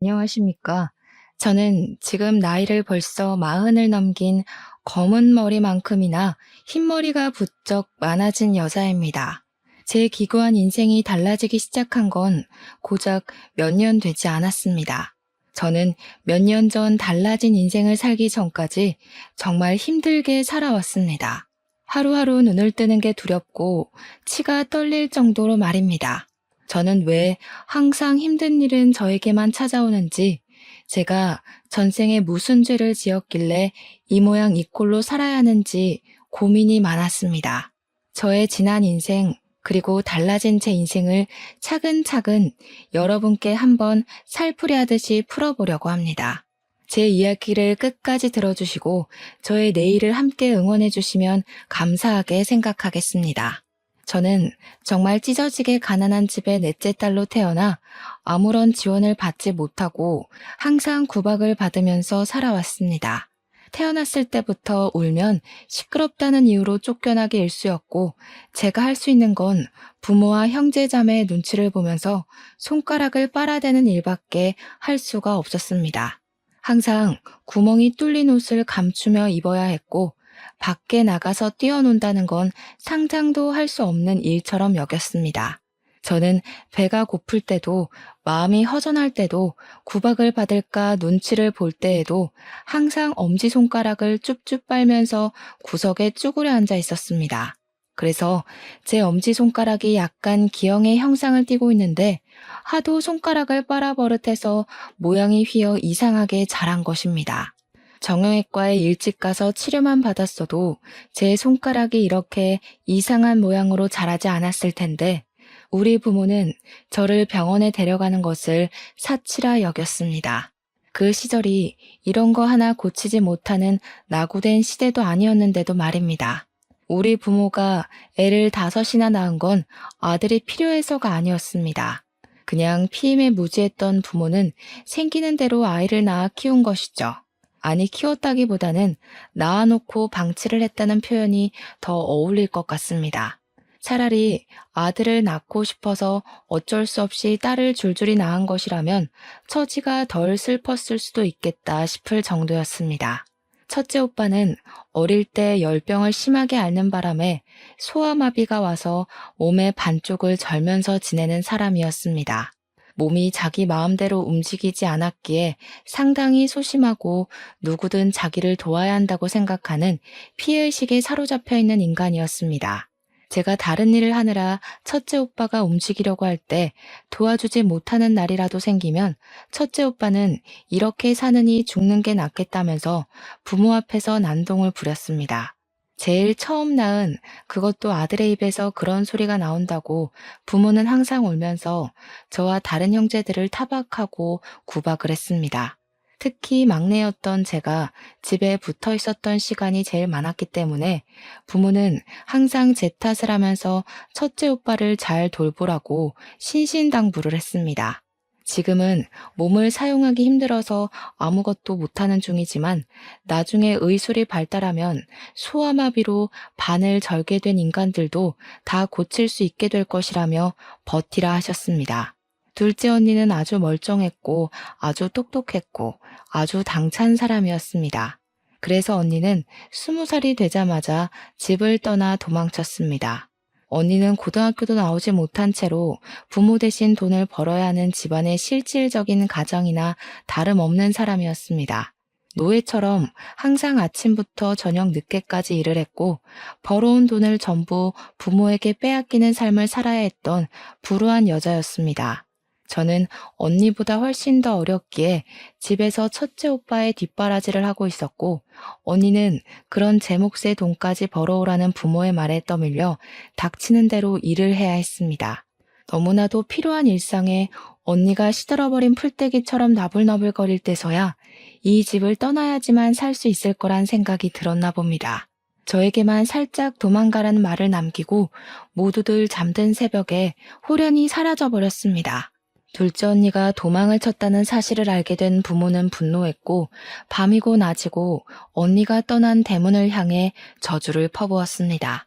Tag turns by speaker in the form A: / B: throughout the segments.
A: 안녕하십니까. 저는 지금 나이를 벌써 40을 넘긴 검은 머리만큼이나 흰머리가 부쩍 많아진 여자입니다. 제 기구한 인생이 달라지기 시작한 건 고작 몇 년 되지 않았습니다. 저는 몇 년 전 달라진 인생을 살기 전까지 정말 힘들게 살아왔습니다. 하루하루 눈을 뜨는 게 두렵고 치가 떨릴 정도로 말입니다. 저는 왜 항상 힘든 일은 저에게만 찾아오는지, 제가 전생에 무슨 죄를 지었길래 이 모양 이 꼴로 살아야 하는지 고민이 많았습니다. 저의 지난 인생, 그리고 달라진 제 인생을 차근차근 여러분께 한번 살풀이 하듯이 풀어보려고 합니다. 제 이야기를 끝까지 들어주시고 저의 내일을 함께 응원해 주시면 감사하게 생각하겠습니다. 저는 정말 찢어지게 가난한 집의 넷째 딸로 태어나 아무런 지원을 받지 못하고 항상 구박을 받으면서 살아왔습니다. 태어났을 때부터 울면 시끄럽다는 이유로 쫓겨나기 일쑤였고, 제가 할 수 있는 건 부모와 형제 자매의 눈치를 보면서 손가락을 빨아대는 일밖에 할 수가 없었습니다. 항상 구멍이 뚫린 옷을 감추며 입어야 했고, 밖에 나가서 뛰어논다는 건 상상도 할 수 없는 일처럼 여겼습니다. 저는 배가 고플 때도, 마음이 허전할 때도, 구박을 받을까 눈치를 볼 때에도 항상 엄지손가락을 쭈쭈 빨면서 구석에 쭈그려 앉아 있었습니다. 그래서 제 엄지손가락이 약간 기형의 형상을 띠고 있는데, 하도 손가락을 빨아버릇해서 모양이 휘어 이상하게 자란 것입니다. 정형외과에 일찍 가서 치료만 받았어도 제 손가락이 이렇게 이상한 모양으로 자라지 않았을 텐데, 우리 부모는 저를 병원에 데려가는 것을 사치라 여겼습니다. 그 시절이 이런 거 하나 고치지 못하는 낙후된 시대도 아니었는데도 말입니다. 우리 부모가 애를 5이나 낳은 건 아들이 필요해서가 아니었습니다. 그냥 피임에 무지했던 부모는 생기는 대로 아이를 낳아 키운 것이죠. 아니, 키웠다기보다는 낳아놓고 방치를 했다는 표현이 더 어울릴 것 같습니다. 차라리 아들을 낳고 싶어서 어쩔 수 없이 딸을 줄줄이 낳은 것이라면 처지가 덜 슬펐을 수도 있겠다 싶을 정도였습니다. 첫째 오빠는 어릴 때 열병을 심하게 앓는 바람에 소아마비가 와서 몸의 반쪽을 절면서 지내는 사람이었습니다. 몸이 자기 마음대로 움직이지 않았기에 상당히 소심하고 누구든 자기를 도와야 한다고 생각하는 피해의식에 사로잡혀 있는 인간이었습니다. 제가 다른 일을 하느라 첫째 오빠가 움직이려고 할 때 도와주지 못하는 날이라도 생기면 첫째 오빠는 이렇게 사느니 죽는 게 낫겠다면서 부모 앞에서 난동을 부렸습니다. 제일 처음 낳은, 그것도 아들의 입에서 그런 소리가 나온다고 부모는 항상 울면서 저와 다른 형제들을 타박하고 구박을 했습니다. 특히 막내였던 제가 집에 붙어 있었던 시간이 제일 많았기 때문에 부모는 항상 제 탓을 하면서 첫째 오빠를 잘 돌보라고 신신당부를 했습니다. 지금은 몸을 사용하기 힘들어서 아무것도 못하는 중이지만, 나중에 의술이 발달하면 소아마비로 반을 절게 된 인간들도 다 고칠 수 있게 될 것이라며 버티라 하셨습니다. 둘째 언니는 아주 멀쩡했고 아주 똑똑했고 아주 당찬 사람이었습니다. 그래서 언니는 20살이 되자마자 집을 떠나 도망쳤습니다. 언니는 고등학교도 나오지 못한 채로 부모 대신 돈을 벌어야 하는 집안의 실질적인 가정이나 다름없는 사람이었습니다. 노예처럼 항상 아침부터 저녁 늦게까지 일을 했고, 벌어온 돈을 전부 부모에게 빼앗기는 삶을 살아야 했던 불우한 여자였습니다. 저는 언니보다 훨씬 더 어렸기에 집에서 첫째 오빠의 뒷바라지를 하고 있었고, 언니는 그런 제 몫의 돈까지 벌어오라는 부모의 말에 떠밀려 닥치는 대로 일을 해야 했습니다. 너무나도 필요한 일상에 언니가 시들어버린 풀떼기처럼 나불나불거릴 때서야 이 집을 떠나야지만 살 수 있을 거란 생각이 들었나 봅니다. 저에게만 살짝 도망가라는 말을 남기고 모두들 잠든 새벽에 홀연히 사라져버렸습니다. 둘째 언니가 도망을 쳤다는 사실을 알게 된 부모는 분노했고, 밤이고 낮이고 언니가 떠난 대문을 향해 저주를 퍼부었습니다.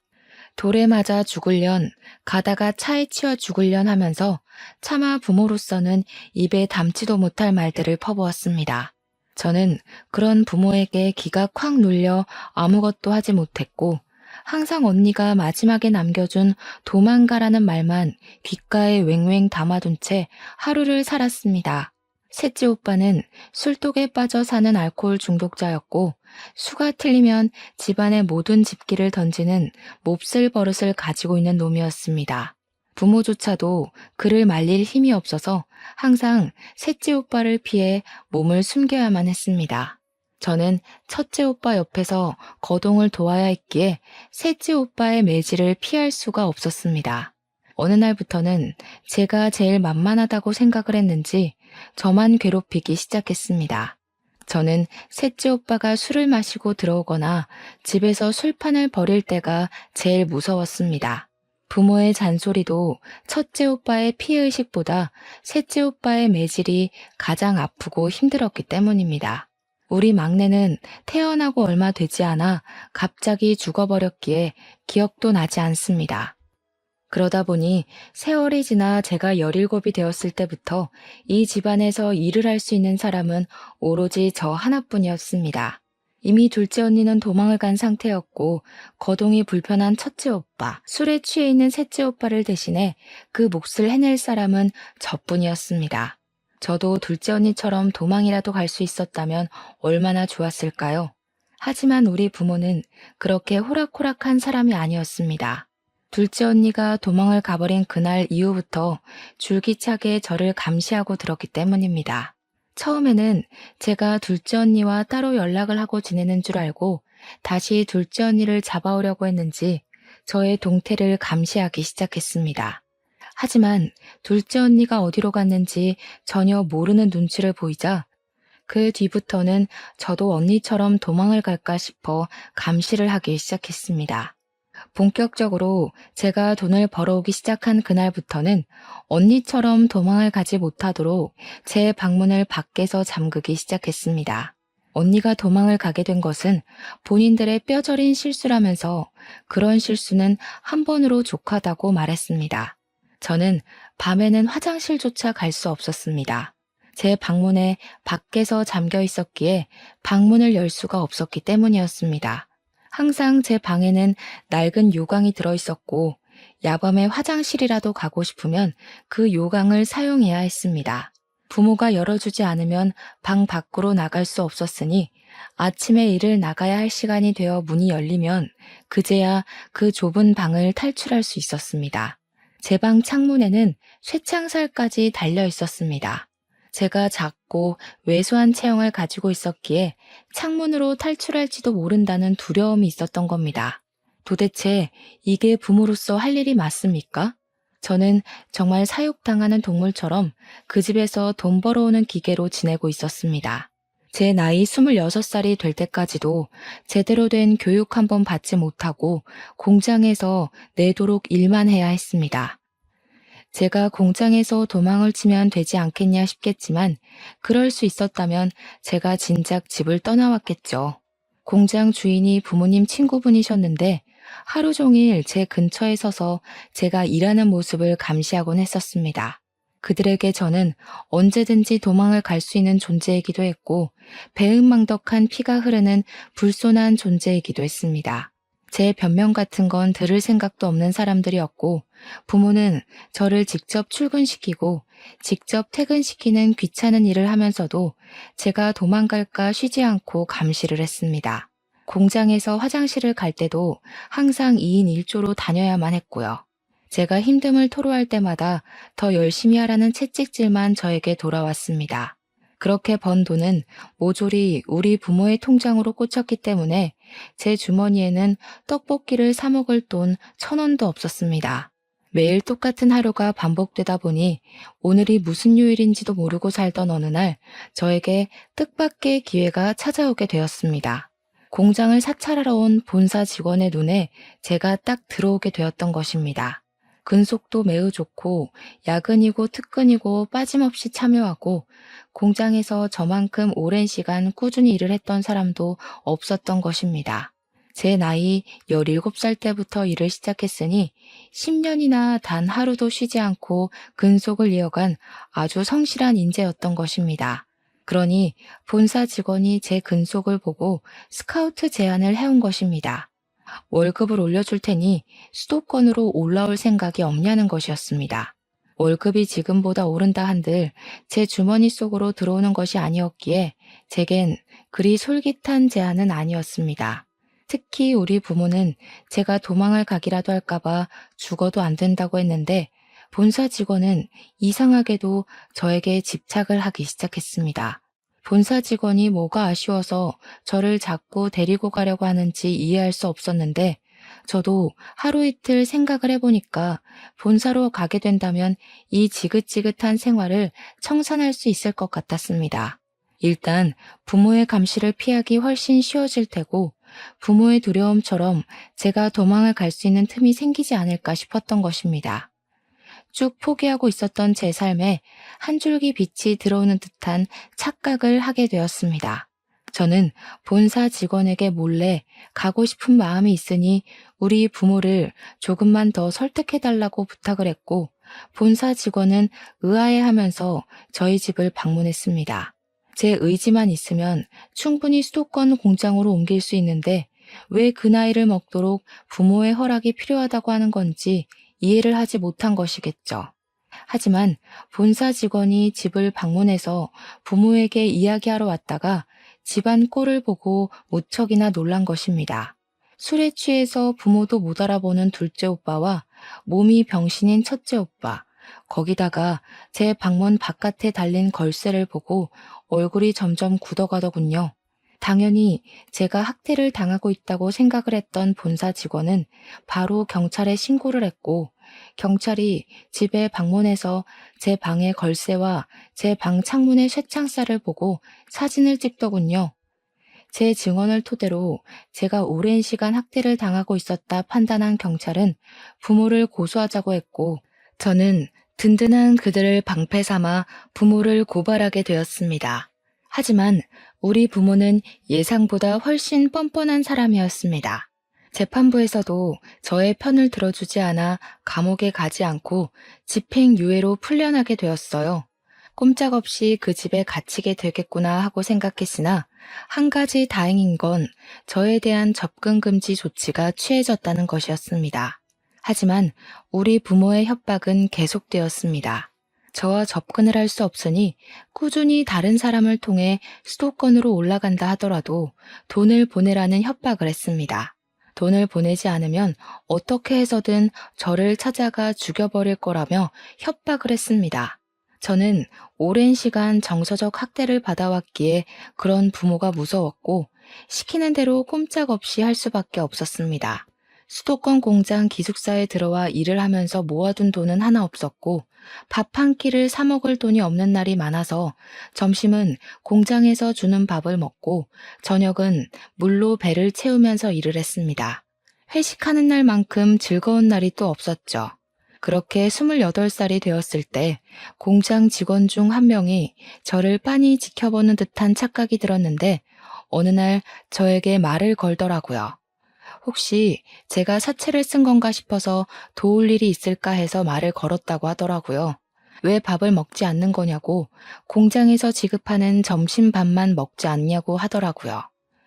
A: 돌에 맞아 죽을련, 가다가 차에 치여 죽을련 하면서 차마 부모로서는 입에 담지도 못할 말들을 퍼부었습니다. 저는 그런 부모에게 기가 콱 눌려 아무것도 하지 못했고, 항상 언니가 마지막에 남겨준 도망가라는 말만 귓가에 왱왱 담아둔 채 하루를 살았습니다. 셋째 오빠는 술독에 빠져 사는 알코올 중독자였고, 수가 틀리면 집안의 모든 집기를 던지는 몹쓸 버릇을 가지고 있는 놈이었습니다. 부모조차도 그를 말릴 힘이 없어서 항상 셋째 오빠를 피해 몸을 숨겨야만 했습니다. 저는 첫째 오빠 옆에서 거동을 도와야 했기에 셋째 오빠의 매질을 피할 수가 없었습니다. 어느 날부터는 제가 제일 만만하다고 생각을 했는지 저만 괴롭히기 시작했습니다. 저는 셋째 오빠가 술을 마시고 들어오거나 집에서 술판을 벌일 때가 제일 무서웠습니다. 부모의 잔소리도 첫째 오빠의 피해의식보다 셋째 오빠의 매질이 가장 아프고 힘들었기 때문입니다. 우리 막내는 태어나고 얼마 되지 않아 갑자기 죽어버렸기에 기억도 나지 않습니다. 그러다 보니 세월이 지나 제가 17이 되었을 때부터 이 집안에서 일을 할 수 있는 사람은 오로지 저 하나뿐이었습니다. 이미 둘째 언니는 도망을 간 상태였고 거동이 불편한 첫째 오빠, 술에 취해 있는 셋째 오빠를 대신해 그 몫을 해낼 사람은 저뿐이었습니다. 저도 둘째 언니처럼 도망이라도 갈 수 있었다면 얼마나 좋았을까요? 하지만 우리 부모는 그렇게 호락호락한 사람이 아니었습니다. 둘째 언니가 도망을 가버린 그날 이후부터 줄기차게 저를 감시하고 들었기 때문입니다. 처음에는 제가 둘째 언니와 따로 연락을 하고 지내는 줄 알고 다시 둘째 언니를 잡아오려고 했는지 저의 동태를 감시하기 시작했습니다. 하지만 둘째 언니가 어디로 갔는지 전혀 모르는 눈치를 보이자 그 뒤부터는 저도 언니처럼 도망을 갈까 싶어 감시를 하기 시작했습니다. 본격적으로 제가 돈을 벌어오기 시작한 그날부터는 언니처럼 도망을 가지 못하도록 제 방문을 밖에서 잠그기 시작했습니다. 언니가 도망을 가게 된 것은 본인들의 뼈저린 실수라면서 그런 실수는 한 번으로 족하다고 말했습니다. 저는 밤에는 화장실조차 갈 수 없었습니다. 제 방문에 밖에서 잠겨 있었기에 방문을 열 수가 없었기 때문이었습니다. 항상 제 방에는 낡은 요강이 들어있었고 야밤에 화장실이라도 가고 싶으면 그 요강을 사용해야 했습니다. 부모가 열어주지 않으면 방 밖으로 나갈 수 없었으니 아침에 일을 나가야 할 시간이 되어 문이 열리면 그제야 그 좁은 방을 탈출할 수 있었습니다. 제 방 창문에는 쇠창살까지 달려 있었습니다. 제가 작고 왜소한 체형을 가지고 있었기에 창문으로 탈출할지도 모른다는 두려움이 있었던 겁니다. 도대체 이게 부모로서 할 일이 맞습니까? 저는 정말 사육당하는 동물처럼 그 집에서 돈 벌어오는 기계로 지내고 있었습니다. 제 나이 26살이 될 때까지도 제대로 된 교육 한 번 받지 못하고 공장에서 내도록 일만 해야 했습니다. 제가 공장에서 도망을 치면 되지 않겠냐 싶겠지만 그럴 수 있었다면 제가 진작 집을 떠나왔겠죠. 공장 주인이 부모님 친구분이셨는데 하루 종일 제 근처에 서서 제가 일하는 모습을 감시하곤 했었습니다. 그들에게 저는 언제든지 도망을 갈 수 있는 존재이기도 했고 배은망덕한 피가 흐르는 불손한 존재이기도 했습니다. 제 변명 같은 건 들을 생각도 없는 사람들이었고 부모는 저를 직접 출근시키고 직접 퇴근시키는 귀찮은 일을 하면서도 제가 도망갈까 쉬지 않고 감시를 했습니다. 공장에서 화장실을 갈 때도 항상 2인 1조로 다녀야만 했고요. 제가 힘듦을 토로할 때마다 더 열심히 하라는 채찍질만 저에게 돌아왔습니다. 그렇게 번 돈은 모조리 우리 부모의 통장으로 꽂혔기 때문에 제 주머니에는 떡볶이를 사 먹을 돈 1,000원도 없었습니다. 매일 똑같은 하루가 반복되다 보니 오늘이 무슨 요일인지도 모르고 살던 어느 날 저에게 뜻밖의 기회가 찾아오게 되었습니다. 공장을 사찰하러 온 본사 직원의 눈에 제가 딱 들어오게 되었던 것입니다. 근속도 매우 좋고 야근이고 특근이고 빠짐없이 참여하고 공장에서 저만큼 오랜 시간 꾸준히 일을 했던 사람도 없었던 것입니다. 제 나이 17살 때부터 일을 시작했으니 10년이나 단 하루도 쉬지 않고 근속을 이어간 아주 성실한 인재였던 것입니다. 그러니 본사 직원이 제 근속을 보고 스카우트 제안을 해온 것입니다. 월급을 올려줄 테니 수도권으로 올라올 생각이 없냐는 것이었습니다. 월급이 지금보다 오른다 한들 제 주머니 속으로 들어오는 것이 아니었기에 제겐 그리 솔깃한 제안은 아니었습니다. 특히 우리 부모는 제가 도망을 가기라도 할까봐 죽어도 안 된다고 했는데 본사 직원은 이상하게도 저에게 집착을 하기 시작했습니다. 본사 직원이 뭐가 아쉬워서 저를 자꾸 데리고 가려고 하는지 이해할 수 없었는데 저도 하루 이틀 생각을 해보니까 본사로 가게 된다면 이 지긋지긋한 생활을 청산할 수 있을 것 같았습니다. 일단 부모의 감시를 피하기 훨씬 쉬워질 테고 부모의 두려움처럼 제가 도망을 갈 수 있는 틈이 생기지 않을까 싶었던 것입니다. 쭉 포기하고 있었던 제 삶에 한 줄기 빛이 들어오는 듯한 착각을 하게 되었습니다. 저는 본사 직원에게 몰래 가고 싶은 마음이 있으니 우리 부모를 조금만 더 설득해달라고 부탁을 했고 본사 직원은 의아해하면서 저희 집을 방문했습니다. 제 의지만 있으면 충분히 수도권 공장으로 옮길 수 있는데 왜 그 나이를 먹도록 부모의 허락이 필요하다고 하는 건지 이해를 하지 못한 것이겠죠. 하지만 본사 직원이 집을 방문해서 부모에게 이야기하러 왔다가 집안 꼴을 보고 무척이나 놀란 것입니다. 술에 취해서 부모도 못 알아보는 둘째 오빠와 몸이 병신인 첫째 오빠, 거기다가 제 방문 바깥에 달린 걸쇠를 보고 얼굴이 점점 굳어가더군요. 당연히 제가 학대를 당하고 있다고 생각을 했던 본사 직원은 바로 경찰에 신고를 했고 경찰이 집에 방문해서 제 방의 걸쇠와 제 방 창문의 쇠창살을 보고 사진을 찍더군요. 제 증언을 토대로 제가 오랜 시간 학대를 당하고 있었다 판단한 경찰은 부모를 고소하자고 했고 저는 든든한 그들을 방패 삼아 부모를 고발하게 되었습니다. 하지만 우리 부모는 예상보다 훨씬 뻔뻔한 사람이었습니다. 재판부에서도 저의 편을 들어주지 않아 감옥에 가지 않고 집행유예로 풀려나게 되었어요. 꼼짝없이 그 집에 갇히게 되겠구나 하고 생각했으나 한 가지 다행인 건 저에 대한 접근 금지 조치가 취해졌다는 것이었습니다. 하지만 우리 부모의 협박은 계속되었습니다. 저와 접근을 할 수 없으니 꾸준히 다른 사람을 통해 수도권으로 올라간다 하더라도 돈을 보내라는 협박을 했습니다. 돈을 보내지 않으면 어떻게 해서든 저를 찾아가 죽여버릴 거라며 협박을 했습니다. 저는 오랜 시간 정서적 학대를 받아왔기에 그런 부모가 무서웠고 시키는 대로 꼼짝없이 할 수밖에 없었습니다. 수도권 공장 기숙사에 들어와 일을 하면서 모아둔 돈은 하나 없었고 밥 한 끼를 사 먹을 돈이 없는 날이 많아서 점심은 공장에서 주는 밥을 먹고 저녁은 물로 배를 채우면서 일을 했습니다. 회식하는 날만큼 즐거운 날이 또 없었죠. 그렇게 28살이 되었을 때 공장 직원 중 한 명이 저를 빤히 지켜보는 듯한 착각이 들었는데 어느 날 저에게 말을 걸더라고요. 혹시 제가 사채를 쓴 건가 싶어서 도울 일이 있을까 해서 말을 걸었다고 하더라고요. 왜 밥을 먹지 않는 거냐고 공장에서 지급하는 점심밥만 먹지 않냐고 하더라고요.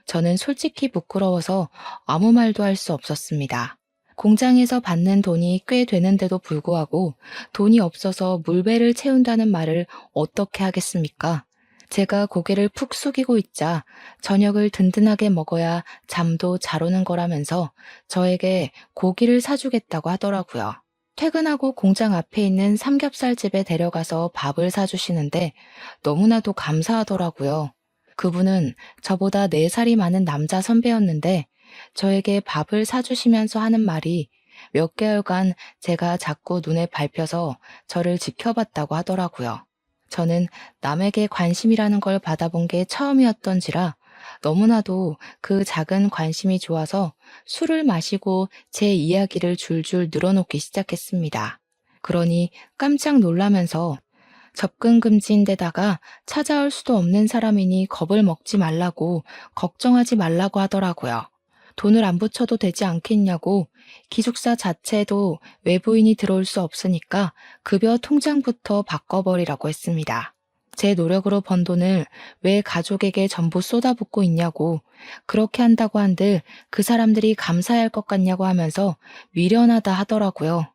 A: 저는 솔직히 부끄러워서 아무 말도 할 수 없었습니다. 공장에서 받는 돈이 꽤 되는데도 불구하고 돈이 없어서 물배를 채운다는 말을 어떻게 하겠습니까? 제가 고개를 푹 숙이고 있자 저녁을 든든하게 먹어야 잠도 잘 오는 거라면서 저에게 고기를 사주겠다고 하더라고요. 퇴근하고 공장 앞에 있는 삼겹살 집에 데려가서 밥을 사주시는데 너무나도 감사하더라고요. 그분은 저보다 4살이 많은 남자 선배였는데 저에게 밥을 사주시면서 하는 말이 몇 개월간 제가 자꾸 눈에 밟혀서 저를 지켜봤다고 하더라고요. 저는 남에게 관심이라는 걸 받아본 게 처음이었던지라 너무나도 그 작은 관심이 좋아서 술을 마시고 제 이야기를 줄줄 늘어놓기 시작했습니다. 그러니 깜짝 놀라면서 접근 금지인데다가 찾아올 수도 없는 사람이니 겁을 먹지 말라고 걱정하지 말라고 하더라고요. 돈을 안 붙여도 되지 않겠냐고 기숙사 자체도 외부인이 들어올 수 없으니까 급여 통장부터 바꿔버리라고 했습니다. 제 노력으로 번 돈을 왜 가족에게 전부 쏟아붓고 있냐고 그렇게 한다고 한들 그 사람들이 감사할 것 같냐고 하면서 미련하다 하더라고요.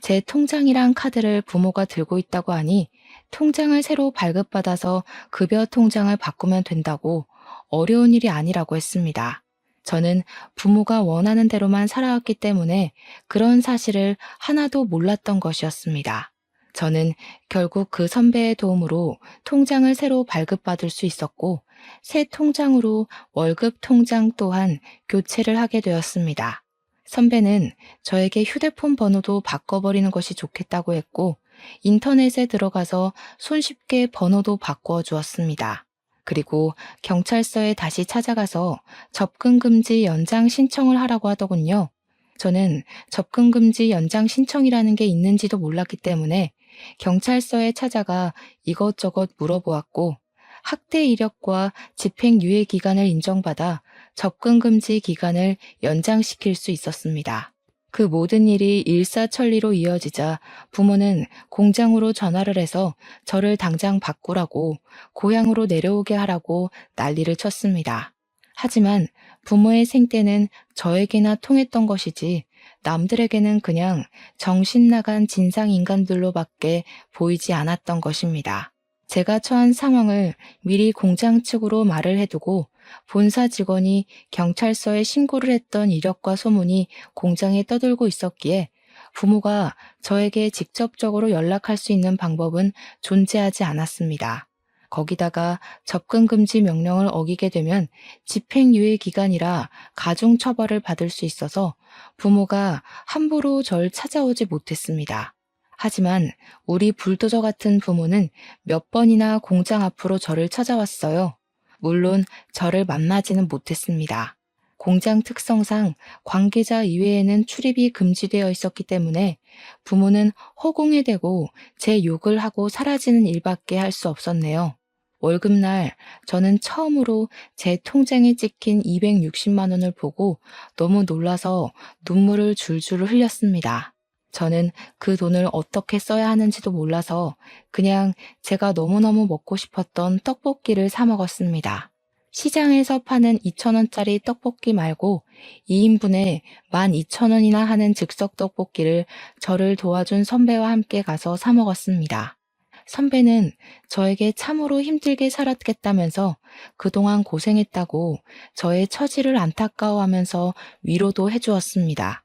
A: 제 통장이랑 카드를 부모가 들고 있다고 하니 통장을 새로 발급받아서 급여 통장을 바꾸면 된다고 어려운 일이 아니라고 했습니다. 저는 부모가 원하는 대로만 살아왔기 때문에 그런 사실을 하나도 몰랐던 것이었습니다. 저는 결국 그 선배의 도움으로 통장을 새로 발급받을 수 있었고, 새 통장으로 월급 통장 또한 교체를 하게 되었습니다. 선배는 저에게 휴대폰 번호도 바꿔버리는 것이 좋겠다고 했고, 인터넷에 들어가서 손쉽게 번호도 바꾸어 주었습니다. 그리고 경찰서에 다시 찾아가서 접근금지 연장 신청을 하라고 하더군요. 저는 접근금지 연장 신청이라는 게 있는지도 몰랐기 때문에 경찰서에 찾아가 이것저것 물어보았고, 학대 이력과 집행유예 기간을 인정받아 접근금지 기간을 연장시킬 수 있었습니다. 그 모든 일이 일사천리로 이어지자 부모는 공장으로 전화를 해서 저를 당장 바꾸라고 고향으로 내려오게 하라고 난리를 쳤습니다. 하지만 부모의 생때는 저에게나 통했던 것이지 남들에게는 그냥 정신 나간 진상인간들로밖에 보이지 않았던 것입니다. 제가 처한 상황을 미리 공장 측으로 말을 해두고 본사 직원이 경찰서에 신고를 했던 이력과 소문이 공장에 떠돌고 있었기에 부모가 저에게 직접적으로 연락할 수 있는 방법은 존재하지 않았습니다. 거기다가 접근금지 명령을 어기게 되면 집행유예 기간이라 가중처벌을 받을 수 있어서 부모가 함부로 절 찾아오지 못했습니다. 하지만 우리 불도저 같은 부모는 몇 번이나 공장 앞으로 저를 찾아왔어요. 물론 저를 만나지는 못했습니다. 공장 특성상 관계자 이외에는 출입이 금지되어 있었기 때문에 부모는 허공에 대고 제 욕을 하고 사라지는 일밖에 할 수 없었네요. 월급날 저는 처음으로 제 통장에 찍힌 260만 원을 보고 너무 놀라서 눈물을 줄줄 흘렸습니다. 저는 그 돈을 어떻게 써야 하는지도 몰라서 그냥 제가 너무너무 먹고 싶었던 떡볶이를 사 먹었습니다. 시장에서 파는 2,000원짜리 떡볶이 말고 2인분에 12,000원이나 하는 즉석 떡볶이를 저를 도와준 선배와 함께 가서 사 먹었습니다. 선배는 저에게 참으로 힘들게 살았겠다면서 그동안 고생했다고 저의 처지를 안타까워하면서 위로도 해주었습니다.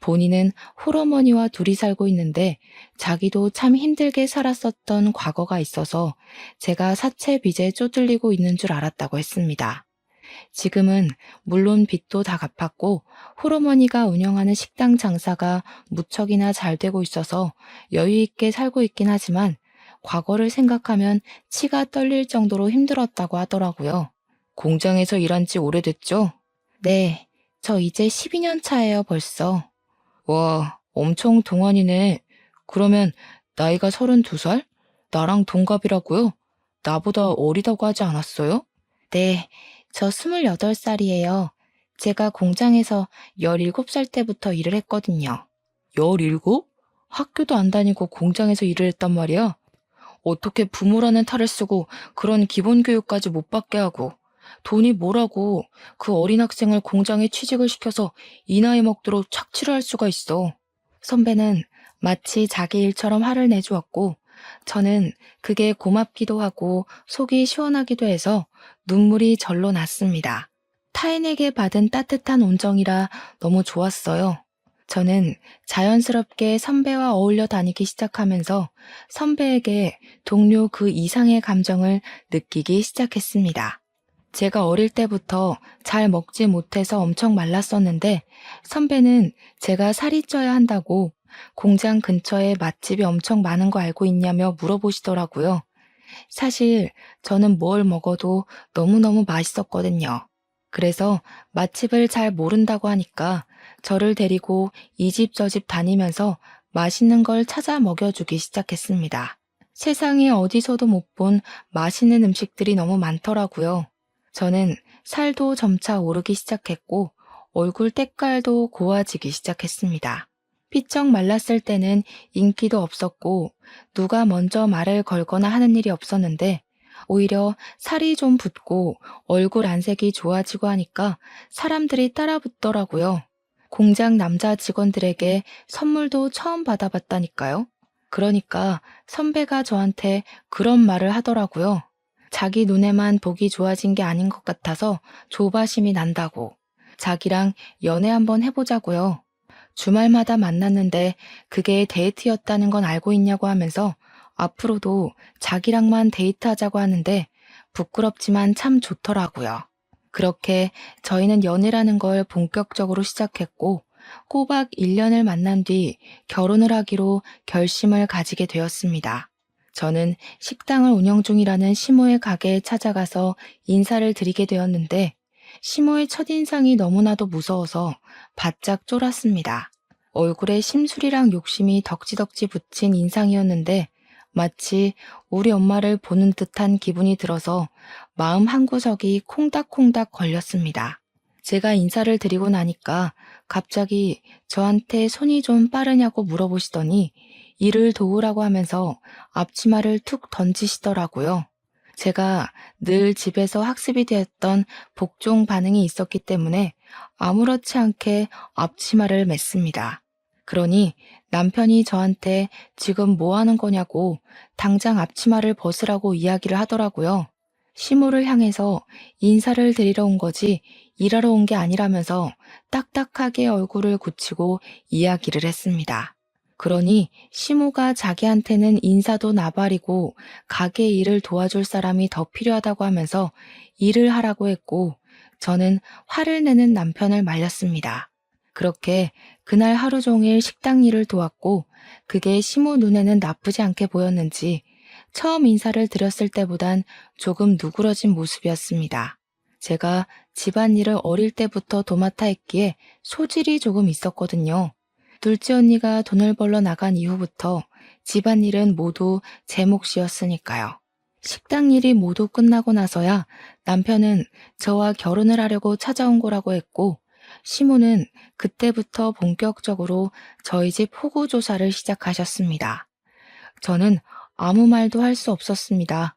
A: 본인은 홀어머니와 둘이 살고 있는데 자기도 참 힘들게 살았었던 과거가 있어서 제가 사채 빚에 쪼들리고 있는 줄 알았다고 했습니다. 지금은 물론 빚도 다 갚았고 홀어머니가 운영하는 식당 장사가 무척이나 잘 되고 있어서 여유 있게 살고 있긴 하지만 과거를 생각하면 치가 떨릴 정도로 힘들었다고 하더라고요. 공장에서 일한 지 오래됐죠? 네, 저 이제 12년 차예요, 벌써. 와, 엄청 동안이네. 그러면 나이가 32살? 나랑 동갑이라고요? 나보다 어리다고 하지 않았어요? 네, 저 28살이에요. 제가 공장에서 17살 때부터 일을 했거든요. 17? 학교도 안 다니고 공장에서 일을 했단 말이야? 어떻게 부모라는 탈을 쓰고 그런 기본 교육까지 못 받게 하고 돈이 뭐라고 그 어린 학생을 공장에 취직을 시켜서 이 나이 먹도록 착취를 할 수가 있어. 선배는 마치 자기 일처럼 화를 내주었고 저는 그게 고맙기도 하고 속이 시원하기도 해서 눈물이 절로 났습니다. 타인에게 받은 따뜻한 온정이라 너무 좋았어요. 저는 자연스럽게 선배와 어울려 다니기 시작하면서 선배에게 동료 그 이상의 감정을 느끼기 시작했습니다. 제가 어릴 때부터 잘 먹지 못해서 엄청 말랐었는데 선배는 제가 살이 쪄야 한다고 공장 근처에 맛집이 엄청 많은 거 알고 있냐며 물어보시더라고요. 사실 저는 뭘 먹어도 너무너무 맛있었거든요. 그래서 맛집을 잘 모른다고 하니까 저를 데리고 이 집 저 집 다니면서 맛있는 걸 찾아 먹여주기 시작했습니다. 세상에 어디서도 못 본 맛있는 음식들이 너무 많더라고요. 저는 살도 점차 오르기 시작했고 얼굴 때깔도 고와지기 시작했습니다. 피쩍 말랐을 때는 인기도 없었고 누가 먼저 말을 걸거나 하는 일이 없었는데 오히려 살이 좀 붙고 얼굴 안색이 좋아지고 하니까 사람들이 따라 붙더라고요. 공장 남자 직원들에게 선물도 처음 받아봤다니까요. 그러니까 선배가 저한테 그런 말을 하더라고요. 자기 눈에만 보기 좋아진 게 아닌 것 같아서 조바심이 난다고. 자기랑 연애 한번 해보자고요. 주말마다 만났는데 그게 데이트였다는 건 알고 있냐고 하면서 앞으로도 자기랑만 데이트하자고 하는데 부끄럽지만 참 좋더라고요. 그렇게 저희는 연애라는 걸 본격적으로 시작했고 꼬박 1년을 만난 뒤 결혼을 하기로 결심을 가지게 되었습니다. 저는 식당을 운영 중이라는 시모의 가게에 찾아가서 인사를 드리게 되었는데 시모의 첫인상이 너무나도 무서워서 바짝 쫄았습니다. 얼굴에 심술이랑 욕심이 덕지덕지 붙인 인상이었는데 마치 우리 엄마를 보는 듯한 기분이 들어서 마음 한구석이 콩닥콩닥 걸렸습니다. 제가 인사를 드리고 나니까 갑자기 저한테 손이 좀 빠르냐고 물어보시더니 일을 도우라고 하면서 앞치마를 툭 던지시더라고요. 제가 늘 집에서 학습이 되었던 복종 반응이 있었기 때문에 아무렇지 않게 앞치마를 맸습니다. 그러니 남편이 저한테 지금 뭐 하는 거냐고 당장 앞치마를 벗으라고 이야기를 하더라고요. 시모를 향해서 인사를 드리러 온 거지 일하러 온 게 아니라면서 딱딱하게 얼굴을 굳히고 이야기를 했습니다. 그러니 시모가 자기한테는 인사도 나발이고 가게 일을 도와줄 사람이 더 필요하다고 하면서 일을 하라고 했고 저는 화를 내는 남편을 말렸습니다. 그렇게 그날 하루 종일 식당 일을 도왔고 그게 시모 눈에는 나쁘지 않게 보였는지 처음 인사를 드렸을 때보단 조금 누그러진 모습이었습니다. 제가 집안일을 어릴 때부터 도맡아 했기에 소질이 조금 있었거든요. 둘째 언니가 돈을 벌러 나간 이후부터 집안일은 모두 제 몫이었으니까요. 식당 일이 모두 끝나고 나서야 남편은 저와 결혼을 하려고 찾아온 거라고 했고 시모는 그때부터 본격적으로 저희 집 호구 조사를 시작하셨습니다. 저는 아무 말도 할 수 없었습니다.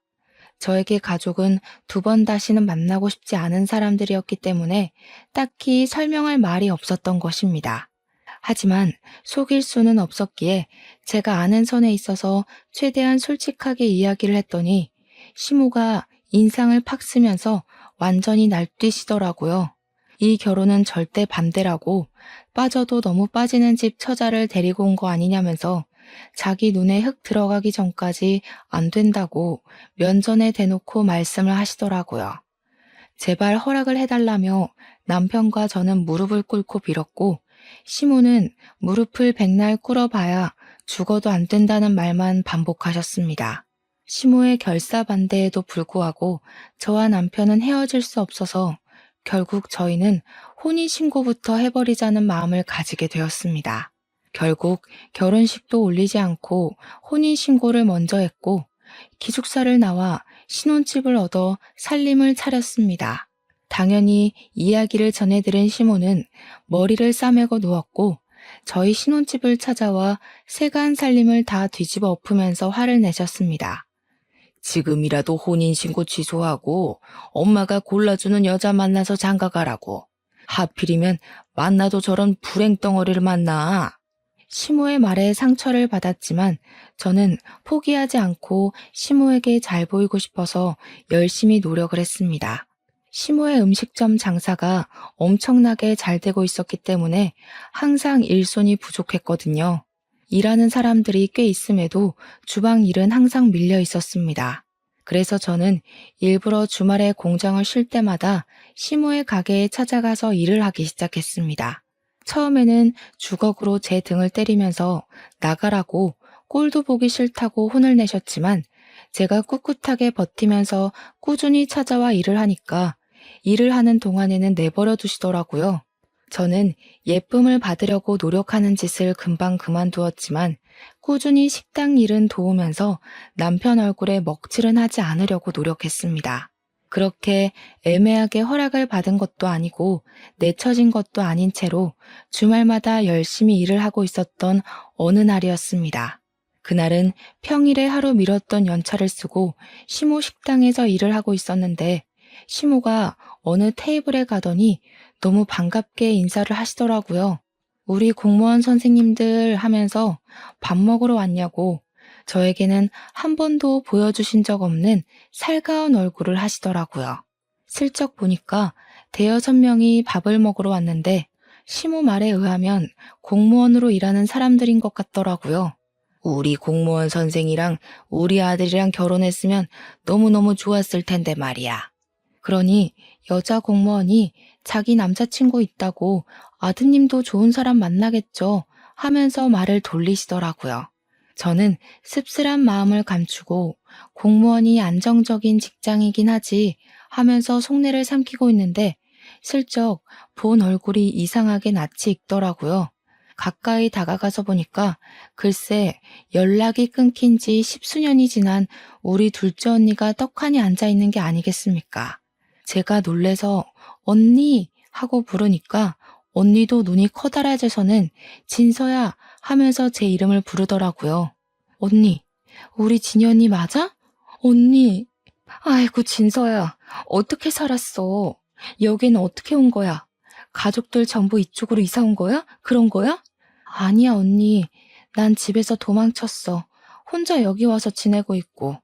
A: 저에게 가족은 두 번 다시는 만나고 싶지 않은 사람들이었기 때문에 딱히 설명할 말이 없었던 것입니다. 하지만 속일 수는 없었기에 제가 아는 선에 있어서 최대한 솔직하게 이야기를 했더니 시모가 인상을 팍 쓰면서 완전히 날뛰시더라고요. 이 결혼은 절대 반대라고 빠져도 너무 빠지는 집 처자를 데리고 온 거 아니냐면서 자기 눈에 흙 들어가기 전까지 안 된다고 면전에 대놓고 말씀을 하시더라고요. 제발 허락을 해달라며 남편과 저는 무릎을 꿇고 빌었고 시모는 무릎을 백날 꿇어봐야 죽어도 안 된다는 말만 반복하셨습니다. 시모의 결사반대에도 불구하고 저와 남편은 헤어질 수 없어서 결국 저희는 혼인신고부터 해버리자는 마음을 가지게 되었습니다. 결국 결혼식도 올리지 않고 혼인신고를 먼저 했고 기숙사를 나와 신혼집을 얻어 살림을 차렸습니다. 당연히 이야기를 전해들은 시모는 머리를 싸매고 누웠고 저희 신혼집을 찾아와 세간 살림을 다 뒤집어 엎으면서 화를 내셨습니다. 지금이라도 혼인신고 취소하고 엄마가 골라주는 여자 만나서 장가가라고. 하필이면 만나도 저런 불행덩어리를 만나. 시모의 말에 상처를 받았지만 저는 포기하지 않고 시모에게 잘 보이고 싶어서 열심히 노력을 했습니다. 시모의 음식점 장사가 엄청나게 잘 되고 있었기 때문에 항상 일손이 부족했거든요. 일하는 사람들이 꽤 있음에도 주방 일은 항상 밀려 있었습니다. 그래서 저는 일부러 주말에 공장을 쉴 때마다 시모의 가게에 찾아가서 일을 하기 시작했습니다. 처음에는 주걱으로 제 등을 때리면서 나가라고 꼴도 보기 싫다고 혼을 내셨지만 제가 꿋꿋하게 버티면서 꾸준히 찾아와 일을 하니까 일을 하는 동안에는 내버려 두시더라고요. 저는 예쁨을 받으려고 노력하는 짓을 금방 그만두었지만 꾸준히 식당 일은 도우면서 남편 얼굴에 먹칠은 하지 않으려고 노력했습니다. 그렇게 애매하게 허락을 받은 것도 아니고 내쳐진 것도 아닌 채로 주말마다 열심히 일을 하고 있었던 어느 날이었습니다. 그날은 평일에 하루 미뤘던 연차를 쓰고 시모 식당에서 일을 하고 있었는데 시모가 어느 테이블에 가더니 너무 반갑게 인사를 하시더라고요. 우리 공무원 선생님들 하면서 밥 먹으러 왔냐고 저에게는 한 번도 보여주신 적 없는 살가운 얼굴을 하시더라고요. 슬쩍 보니까 대여섯 명이 밥을 먹으러 왔는데 시모 말에 의하면 공무원으로 일하는 사람들인 것 같더라고요. 우리 공무원 선생이랑 우리 아들이랑 결혼했으면 너무너무 좋았을 텐데 말이야. 그러니 여자 공무원이 자기 남자친구 있다고 아드님도 좋은 사람 만나겠죠 하면서 말을 돌리시더라고요. 저는 씁쓸한 마음을 감추고 공무원이 안정적인 직장이긴 하지 하면서 속내를 삼키고 있는데 슬쩍 본 얼굴이 이상하게 낯이 익더라고요. 가까이 다가가서 보니까 글쎄 연락이 끊긴 지 십수년이 지난 우리 둘째 언니가 떡하니 앉아있는 게 아니겠습니까? 제가 놀래서 언니 하고 부르니까 언니도 눈이 커다랗아져서는 진서야 하면서 제 이름을 부르더라고요. 언니, 우리 진이 언니 맞아? 언니, 아이고 진서야, 어떻게 살았어? 여기는 어떻게 온 거야? 가족들 전부 이쪽으로 이사 온 거야? 그런 거야? 아니야 언니, 난 집에서 도망쳤어. 혼자 여기 와서 지내고 있고.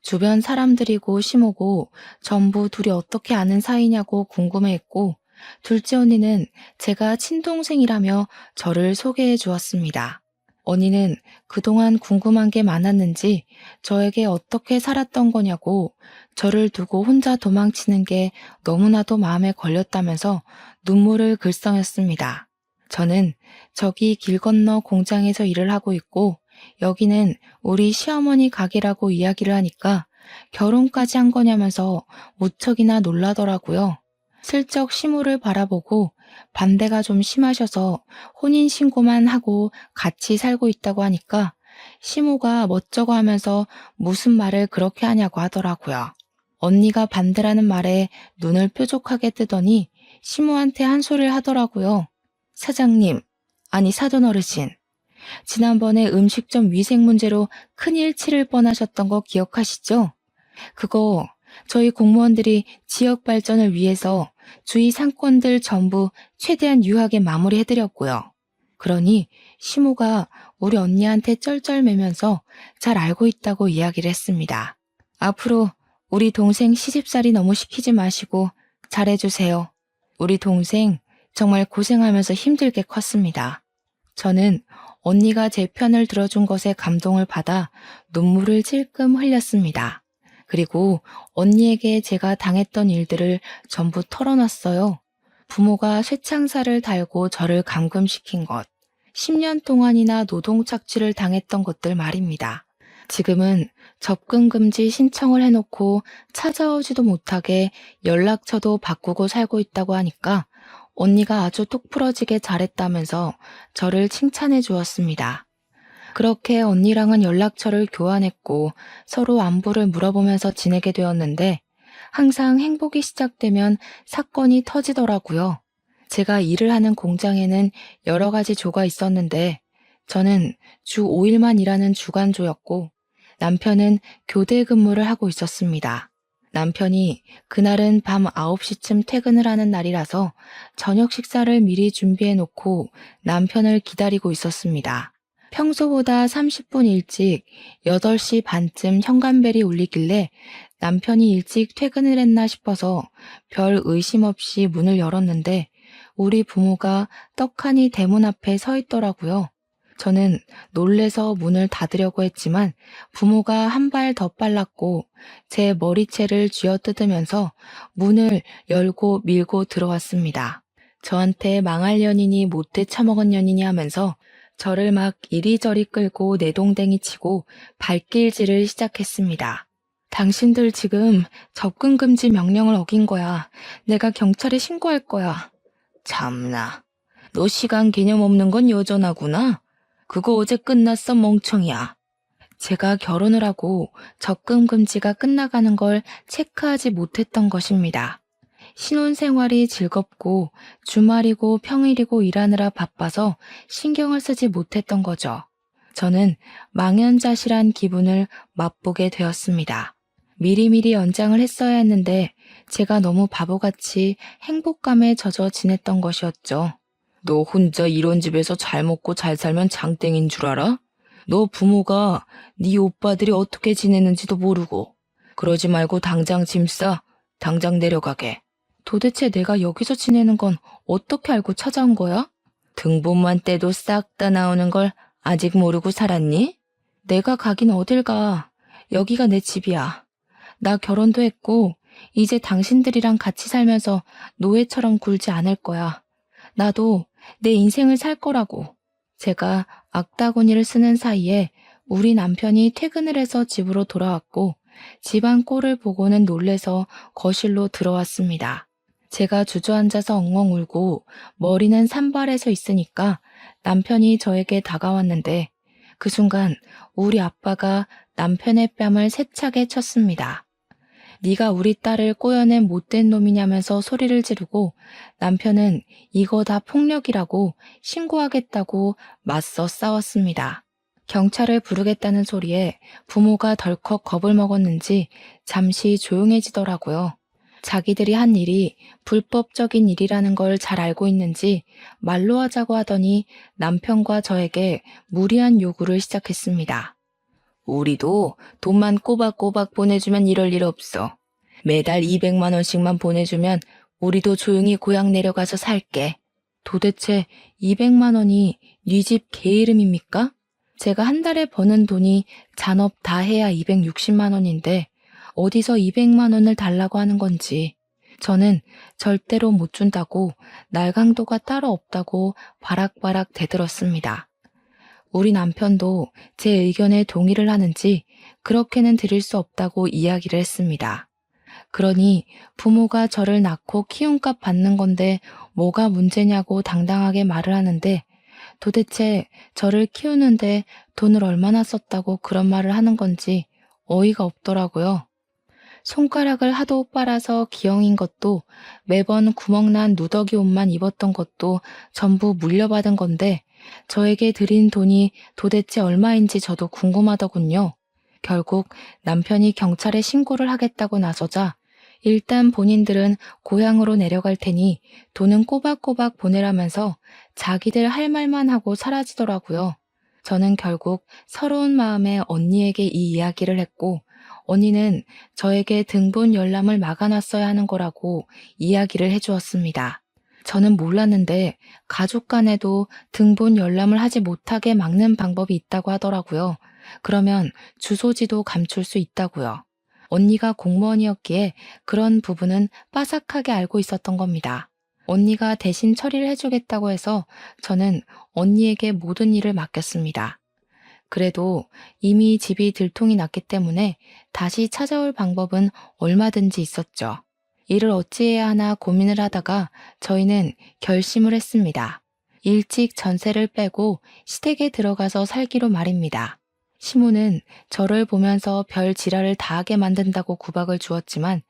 A: 주변 사람들이고 시모고 전부 둘이 어떻게 아는 사이냐고 궁금해했고 둘째 언니는 제가 친동생이라며 저를 소개해 주었습니다. 언니는 그동안 궁금한 게 많았는지 저에게 어떻게 살았던 거냐고 저를 두고 혼자 도망치는 게 너무나도 마음에 걸렸다면서 눈물을 글썽였습니다. 저는 저기 길 건너 공장에서 일을 하고 있고 여기는 우리 시어머니 가게라고 이야기를 하니까 결혼까지 한 거냐면서 무척이나 놀라더라고요. 슬쩍 시모를 바라보고 반대가 좀 심하셔서 혼인신고만 하고 같이 살고 있다고 하니까 시모가 멋쩍어 하면서 무슨 말을 그렇게 하냐고 하더라고요. 언니가 반대라는 말에 눈을 뾰족하게 뜨더니 시모한테 한 소리를 하더라고요. 사장님, 아니 사돈어르신. 지난번에 음식점 위생 문제로 큰일 치를 뻔하셨던 거 기억하시죠? 그거 저희 공무원들이 지역 발전을 위해서 주위 상권들 전부 최대한 유하게 마무리해드렸고요. 그러니 시모가 우리 언니한테 쩔쩔매면서 잘 알고 있다고 이야기를 했습니다. 앞으로 우리 동생 시집살이 너무 시키지 마시고 잘해주세요. 우리 동생 정말 고생하면서 힘들게 컸습니다. 저는 언니가 제 편을 들어준 것에 감동을 받아 눈물을 찔끔 흘렸습니다. 그리고 언니에게 제가 당했던 일들을 전부 털어놨어요. 부모가 쇠창살을 달고 저를 감금시킨 것, 10년 동안이나 노동착취를 당했던 것들 말입니다. 지금은 접근금지 신청을 해놓고 찾아오지도 못하게 연락처도 바꾸고 살고 있다고 하니까 언니가 아주 똑부러지게 잘했다면서 저를 칭찬해 주었습니다. 그렇게 언니랑은 연락처를 교환했고 서로 안부를 물어보면서 지내게 되었는데 항상 행복이 시작되면 사건이 터지더라고요. 제가 일을 하는 공장에는 여러 가지 조가 있었는데 저는 주 5일만 일하는 주간조였고 남편은 교대 근무를 하고 있었습니다. 남편이 그날은 밤 9시쯤 퇴근을 하는 날이라서 저녁 식사를 미리 준비해 놓고 남편을 기다리고 있었습니다. 평소보다 30분 일찍 8시 반쯤 현관벨이 울리길래 남편이 일찍 퇴근을 했나 싶어서 별 의심 없이 문을 열었는데 우리 부모가 떡하니 대문 앞에 서 있더라고요. 저는 놀래서 문을 닫으려고 했지만 부모가 한 발 더 빨랐고 제 머리채를 쥐어뜯으면서 문을 열고 밀고 들어왔습니다. 저한테 망할 년이니 못돼 처먹은 년이니 하면서 저를 막 이리저리 끌고 내동댕이 치고 발길질을 시작했습니다. 당신들 지금 접근금지 명령을 어긴 거야. 내가 경찰에 신고할 거야. 참나, 너 시간 개념 없는 건 여전하구나. 그거 어제 끝났어 멍청이야. 제가 결혼을 하고 적금 금지가 끝나가는 걸 체크하지 못했던 것입니다. 신혼생활이 즐겁고 주말이고 평일이고 일하느라 바빠서 신경을 쓰지 못했던 거죠. 저는 망연자실한 기분을 맛보게 되었습니다. 미리미리 연장을 했어야 했는데 제가 너무 바보같이 행복감에 젖어 지냈던 것이었죠. 너 혼자 이런 집에서 잘 먹고 잘 살면 장땡인 줄 알아? 너 부모가 네 오빠들이 어떻게 지내는지도 모르고. 그러지 말고 당장 짐 싸. 당장 내려가게. 도대체 내가 여기서 지내는 건 어떻게 알고 찾아온 거야? 등본만 떼도 싹 다 나오는 걸 아직 모르고 살았니? 내가 가긴 어딜 가. 여기가 내 집이야. 나 결혼도 했고 이제 당신들이랑 같이 살면서 노예처럼 굴지 않을 거야. 나도 내 인생을 살 거라고. 제가 악다구니를 쓰는 사이에 우리 남편이 퇴근을 해서 집으로 돌아왔고 집안 꼴을 보고는 놀래서 거실로 들어왔습니다. 제가 주저앉아서 엉엉 울고 머리는 산발해서 있으니까 남편이 저에게 다가왔는데 그 순간 우리 아빠가 남편의 뺨을 세차게 쳤습니다. 네가 우리 딸을 꼬여낸 못된 놈이냐면서 소리를 지르고 남편은 이거 다 폭력이라고 신고하겠다고 맞서 싸웠습니다. 경찰을 부르겠다는 소리에 부모가 덜컥 겁을 먹었는지 잠시 조용해지더라고요. 자기들이 한 일이 불법적인 일이라는 걸 잘 알고 있는지 말로 하자고 하더니 남편과 저에게 무리한 요구를 시작했습니다. 우리도 돈만 꼬박꼬박 보내주면 이럴 일 없어. 매달 200만 원씩만 보내주면 우리도 조용히 고향 내려가서 살게. 도대체 200만 원이 네 집 개 이름입니까? 제가 한 달에 버는 돈이 잔업 다 해야 260만 원인데 어디서 200만 원을 달라고 하는 건지. 저는 절대로 못 준다고 날강도가 따로 없다고 바락바락 대들었습니다. 우리 남편도 제 의견에 동의를 하는지 그렇게는 드릴 수 없다고 이야기를 했습니다. 그러니 부모가 저를 낳고 키움값 받는 건데 뭐가 문제냐고 당당하게 말을 하는데 도대체 저를 키우는데 돈을 얼마나 썼다고 그런 말을 하는 건지 어이가 없더라고요. 손가락을 하도 빨아서 기형인 것도 매번 구멍난 누더기 옷만 입었던 것도 전부 물려받은 건데 저에게 드린 돈이 도대체 얼마인지 저도 궁금하더군요. 결국 남편이 경찰에 신고를 하겠다고 나서자 일단 본인들은 고향으로 내려갈 테니 돈은 꼬박꼬박 보내라면서 자기들 할 말만 하고 사라지더라고요. 저는 결국 서러운 마음에 언니에게 이 이야기를 했고 언니는 저에게 등본 열람을 막아놨어야 하는 거라고 이야기를 해주었습니다. 저는 몰랐는데 가족 간에도 등본 열람을 하지 못하게 막는 방법이 있다고 하더라고요. 그러면 주소지도 감출 수 있다고요. 언니가 공무원이었기에 그런 부분은 빠삭하게 알고 있었던 겁니다. 언니가 대신 처리를 해주겠다고 해서 저는 언니에게 모든 일을 맡겼습니다. 그래도 이미 집이 들통이 났기 때문에 다시 찾아올 방법은 얼마든지 있었죠. 이를 어찌해야 하나 고민을 하다가 저희는 결심을 했습니다. 일찍 전세를 빼고 시댁에 들어가서 살기로 말입니다. 시모는 저를 보면서 별 지랄을 다 하게 만든다고 구박을 주었지만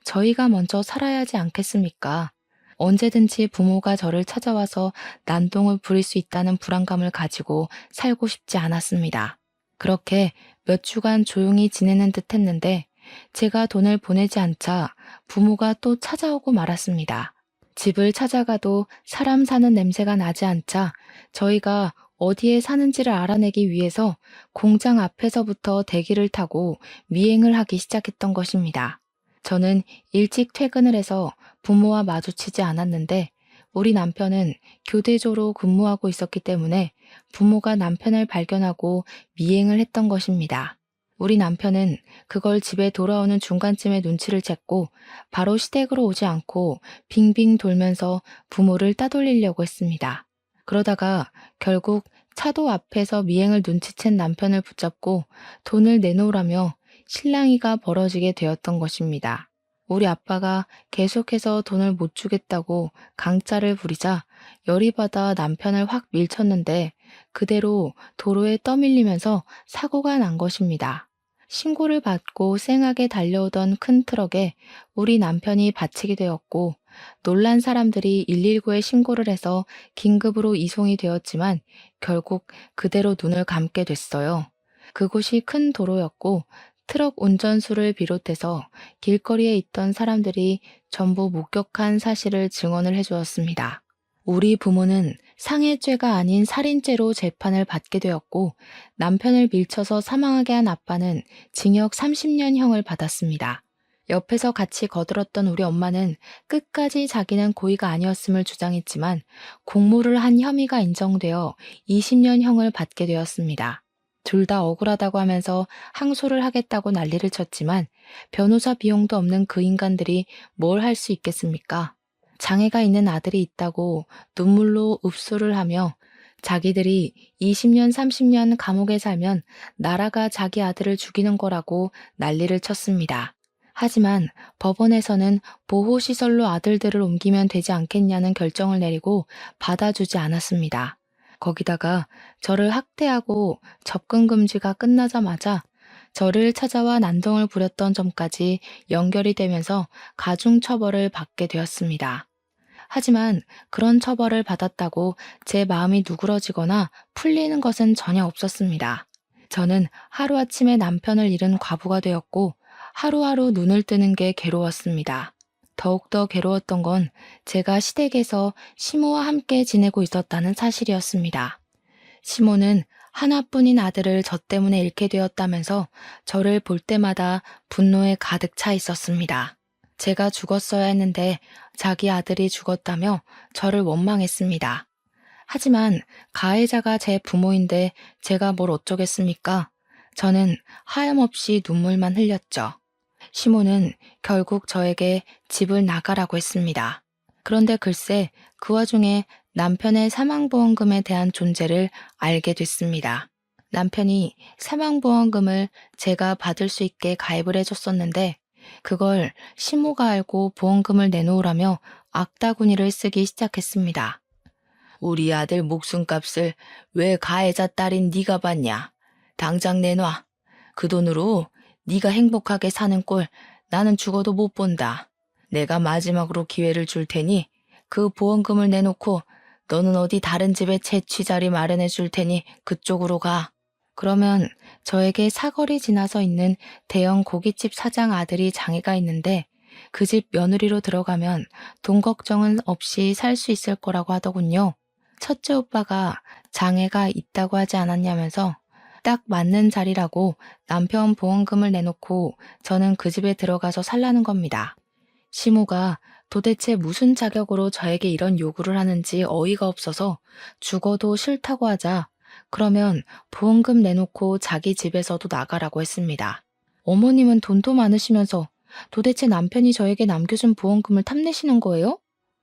A: 저희가 먼저 살아야 하지 않겠습니까? 언제든지 부모가 저를 찾아와서 난동을 부릴 수 있다는 불안감을 가지고 살고 싶지 않았습니다. 그렇게 몇 주간 조용히 지내는 듯 했는데 제가 돈을 보내지 않자 부모가 또 찾아오고 말았습니다. 집을 찾아가도 사람 사는 냄새가 나지 않자 저희가 어디에 사는지를 알아내기 위해서 공장 앞에서부터 대기를 타고 미행을 하기 시작했던 것입니다. 저는 일찍 퇴근을 해서 부모와 마주치지 않았는데 우리 남편은 교대조로 근무하고 있었기 때문에 부모가 남편을 발견하고 미행을 했던 것입니다. 우리 남편은 그걸 집에 돌아오는 중간쯤에 눈치를 챘고 바로 시댁으로 오지 않고 빙빙 돌면서 부모를 따돌리려고 했습니다. 그러다가 결국 차도 앞에서 미행을 눈치챈 남편을 붙잡고 돈을 내놓으라며 실랑이가 벌어지게 되었던 것입니다. 우리 아빠가 계속해서 돈을 못 주겠다고 강짜를 부리자 열이 받아 남편을 확 밀쳤는데 그대로 도로에 떠밀리면서 사고가 난 것입니다. 신고를 받고 쌩하게 달려오던 큰 트럭에 우리 남편이 받치게 되었고 놀란 사람들이 119에 신고를 해서 긴급으로 이송이 되었지만 결국 그대로 눈을 감게 됐어요. 그곳이 큰 도로였고 트럭 운전수를 비롯해서 길거리에 있던 사람들이 전부 목격한 사실을 증언을 해주었습니다. 우리 부모는 상해죄가 아닌 살인죄로 재판을 받게 되었고 남편을 밀쳐서 사망하게 한 아빠는 징역 30년형을 받았습니다. 옆에서 같이 거들었던 우리 엄마는 끝까지 자기는 고의가 아니었음을 주장했지만 공모를 한 혐의가 인정되어 20년형을 받게 되었습니다. 둘 다 억울하다고 하면서 항소를 하겠다고 난리를 쳤지만 변호사 비용도 없는 그 인간들이 뭘 할 수 있겠습니까? 장애가 있는 아들이 있다고 눈물로 읍소를 하며 자기들이 20년, 30년 감옥에 살면 나라가 자기 아들을 죽이는 거라고 난리를 쳤습니다. 하지만 법원에서는 보호시설로 아들들을 옮기면 되지 않겠냐는 결정을 내리고 받아주지 않았습니다. 거기다가 저를 학대하고 접근 금지가 끝나자마자 저를 찾아와 난동을 부렸던 점까지 연결이 되면서 가중처벌을 받게 되었습니다. 하지만 그런 처벌을 받았다고 제 마음이 누그러지거나 풀리는 것은 전혀 없었습니다. 저는 하루아침에 남편을 잃은 과부가 되었고 하루하루 눈을 뜨는 게 괴로웠습니다. 더욱더 괴로웠던 건 제가 시댁에서 시모와 함께 지내고 있었다는 사실이었습니다. 시모는 하나뿐인 아들을 저 때문에 잃게 되었다면서 저를 볼 때마다 분노에 가득 차 있었습니다. 제가 죽었어야 했는데 자기 아들이 죽었다며 저를 원망했습니다. 하지만 가해자가 제 부모인데 제가 뭘 어쩌겠습니까? 저는 하염없이 눈물만 흘렸죠. 시모는 결국 저에게 집을 나가라고 했습니다. 그런데 글쎄 그 와중에 남편의 사망보험금에 대한 존재를 알게 됐습니다. 남편이 사망보험금을 제가 받을 수 있게 가입을 해줬었는데 그걸 시모가 알고 보험금을 내놓으라며 악다구니를 쓰기 시작했습니다. 우리 아들 목숨값을 왜 가해자 딸인 네가 받냐? 당장 내놔. 그 돈으로 네가 행복하게 사는 꼴 나는 죽어도 못 본다. 내가 마지막으로 기회를 줄 테니 그 보험금을 내놓고 너는 어디 다른 집에 채취 자리 마련해 줄 테니 그쪽으로 가. 그러면 저에게 사거리 지나서 있는 대형 고깃집 사장 아들이 장애가 있는데 그 집 며느리로 들어가면 돈 걱정은 없이 살 수 있을 거라고 하더군요. 첫째 오빠가 장애가 있다고 하지 않았냐면서 딱 맞는 자리라고 남편 보험금을 내놓고 저는 그 집에 들어가서 살라는 겁니다. 시모가 도대체 무슨 자격으로 저에게 이런 요구를 하는지 어이가 없어서 죽어도 싫다고 하자 그러면 보험금 내놓고 자기 집에서도 나가라고 했습니다. 어머님은 돈도 많으시면서 도대체 남편이 저에게 남겨준 보험금을 탐내시는 거예요?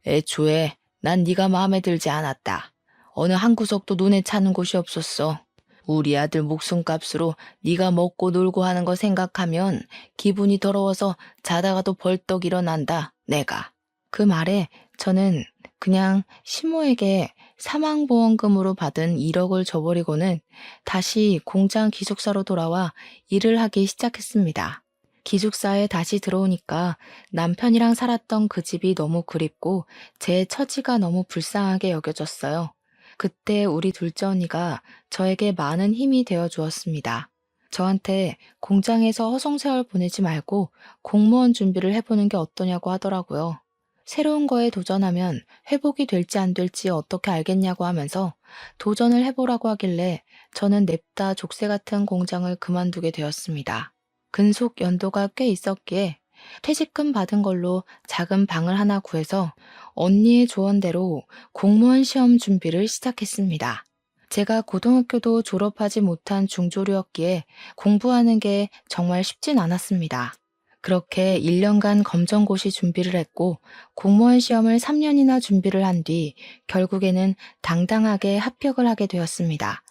A: 애초에 난 네가 마음에 들지 않았다. 어느 한 구석도 눈에 차는 곳이 없었어. 우리 아들 목숨값으로 네가 먹고 놀고 하는 거 생각하면 기분이 더러워서 자다가도 벌떡 일어난다, 내가. 그 말에 저는 그냥 시모에게 사망보험금으로 받은 1억을 줘버리고는 다시 공장 기숙사로 돌아와 일을 하기 시작했습니다. 기숙사에 다시 들어오니까 남편이랑 살았던 그 집이 너무 그립고 제 처지가 너무 불쌍하게 여겨졌어요. 그때 우리 둘째 언니가 저에게 많은 힘이 되어 주었습니다. 저한테 공장에서 허송세월 보내지 말고 공무원 준비를 해보는 게 어떠냐고 하더라고요. 새로운 거에 도전하면 회복이 될지 안 될지 어떻게 알겠냐고 하면서 도전을 해보라고 하길래 저는 냅다 족쇄 같은 공장을 그만두게 되었습니다. 근속 연도가 꽤 있었기에 퇴직금 받은 걸로 작은 방을 하나 구해서 언니의 조언대로 공무원 시험 준비를 시작했습니다. 제가 고등학교도 졸업하지 못한 중졸이었기에 공부하는 게 정말 쉽진 않았습니다. 그렇게 1년간 검정고시 준비를 했고 공무원 시험을 3년이나 준비를 한 뒤 결국에는 당당하게 합격을 하게 되었습니다.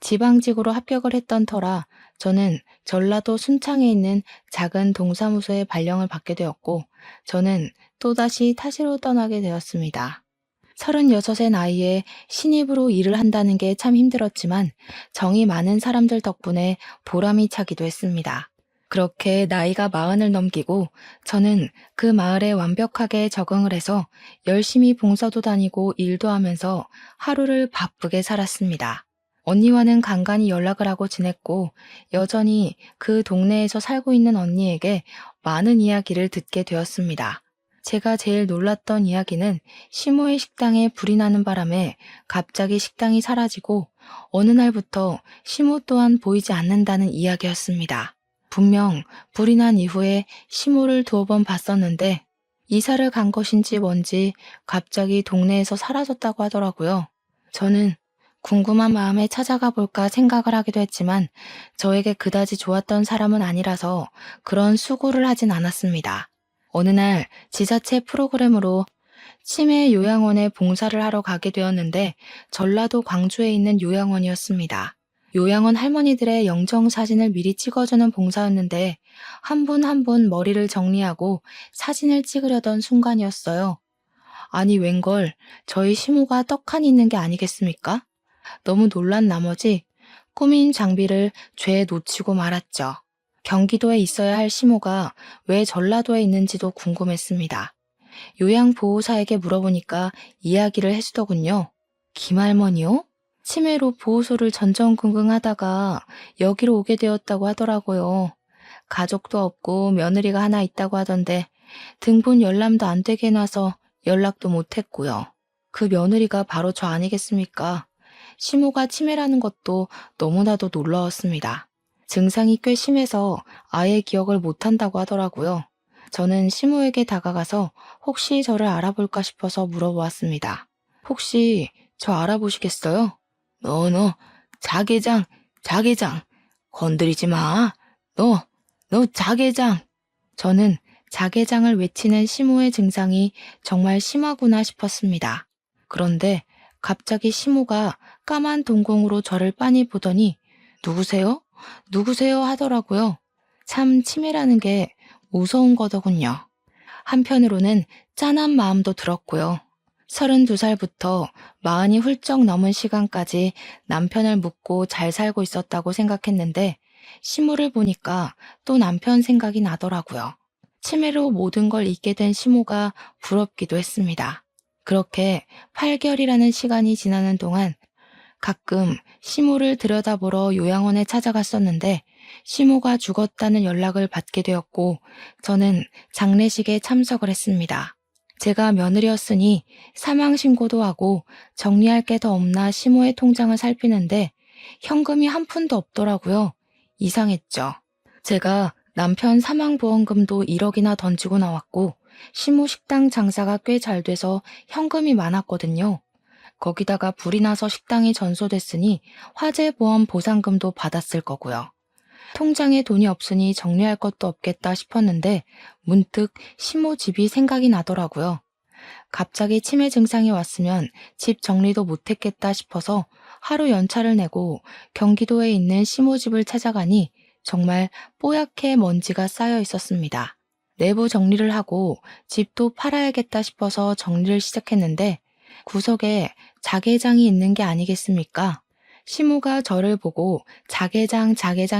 A: 지방직으로 합격을 했던 터라 저는 전라도 순창에 있는 작은 동사무소에 발령을 받게 되었고 저는 또다시 타지로 떠나게 되었습니다. 36의 나이에 신입으로 일을 한다는 게 참 힘들었지만 정이 많은 사람들 덕분에 보람이 차기도 했습니다. 그렇게 나이가 40을 넘기고 저는 그 마을에 완벽하게 적응을 해서 열심히 봉사도 다니고 일도 하면서 하루를 바쁘게 살았습니다. 언니와는 간간히 연락을 하고 지냈고 여전히 그 동네에서 살고 있는 언니에게 많은 이야기를 듣게 되었습니다. 제가 제일 놀랐던 이야기는 시모의 식당에 불이 나는 바람에 갑자기 식당이 사라지고 어느 날부터 시모 또한 보이지 않는다는 이야기였습니다. 분명 불이 난 이후에 시모를 두어 번 봤었는데 이사를 간 것인지 뭔지 갑자기 동네에서 사라졌다고 하더라고요. 저는 궁금한 마음에 찾아가 볼까 생각을 하기도 했지만 저에게 그다지 좋았던 사람은 아니라서 그런 수고를 하진 않았습니다. 어느 날 지자체 프로그램으로 치매 요양원에 봉사를 하러 가게 되었는데 전라도 광주에 있는 요양원이었습니다. 요양원 할머니들의 영정 사진을 미리 찍어주는 봉사였는데 한 분 한 분 머리를 정리하고 사진을 찍으려던 순간이었어요. 아니 웬걸 저희 시모가 떡하니 있는 게 아니겠습니까? 너무 놀란 나머지 꾸민 장비를 죄에 놓치고 말았죠. 경기도에 있어야 할 시모가 왜 전라도에 있는지도 궁금했습니다. 요양보호사에게 물어보니까 이야기를 해주더군요. 김할머니요? 치매로 보호소를 전전긍긍하다가 여기로 오게 되었다고 하더라고요. 가족도 없고 며느리가 하나 있다고 하던데 등본 열람도 안 되게 해놔서 연락도 못했고요. 그 며느리가 바로 저 아니겠습니까? 시모가 치매라는 것도 너무나도 놀라웠습니다. 증상이 꽤 심해서 아예 기억을 못한다고 하더라고요. 저는 시모에게 다가가서 혹시 저를 알아볼까 싶어서 물어보았습니다. 혹시 저 알아보시겠어요? 너, 자개장, 자개장. 건드리지 마. 너 자개장. 저는 자개장을 외치는 시모의 증상이 정말 심하구나 싶었습니다. 그런데 갑자기 시모가 까만 동공으로 저를 빤히 보더니 누구세요? 누구세요? 하더라고요. 참 치매라는 게 무서운 거더군요. 한편으로는 짠한 마음도 들었고요. 32살부터 40이 훌쩍 넘은 시간까지 남편을 묻고 잘 살고 있었다고 생각했는데 시모를 보니까 또 남편 생각이 나더라고요. 치매로 모든 걸 잊게 된 시모가 부럽기도 했습니다. 그렇게 8개월이라는 시간이 지나는 동안 가끔 시모를 들여다보러 요양원에 찾아갔었는데 시모가 죽었다는 연락을 받게 되었고 저는 장례식에 참석을 했습니다. 제가 며느리였으니 사망신고도 하고 정리할 게 더 없나 시모의 통장을 살피는데 현금이 한 푼도 없더라고요. 이상했죠. 제가 남편 사망보험금도 1억이나 던지고 나왔고 시모 식당 장사가 꽤 잘 돼서 현금이 많았거든요. 거기다가 불이 나서 식당이 전소됐으니 화재보험 보상금도 받았을 거고요. 통장에 돈이 없으니 정리할 것도 없겠다 싶었는데 문득 시모 집이 생각이 나더라고요. 갑자기 치매 증상이 왔으면 집 정리도 못했겠다 싶어서 하루 연차를 내고 경기도에 있는 시모 집을 찾아가니 정말 뽀얗게 먼지가 쌓여 있었습니다. 내부 정리를 하고 집도 팔아야겠다 싶어서 정리를 시작했는데 구석에 자개장이 있는 게 아니겠습니까? 시모가 저를 보고 자개장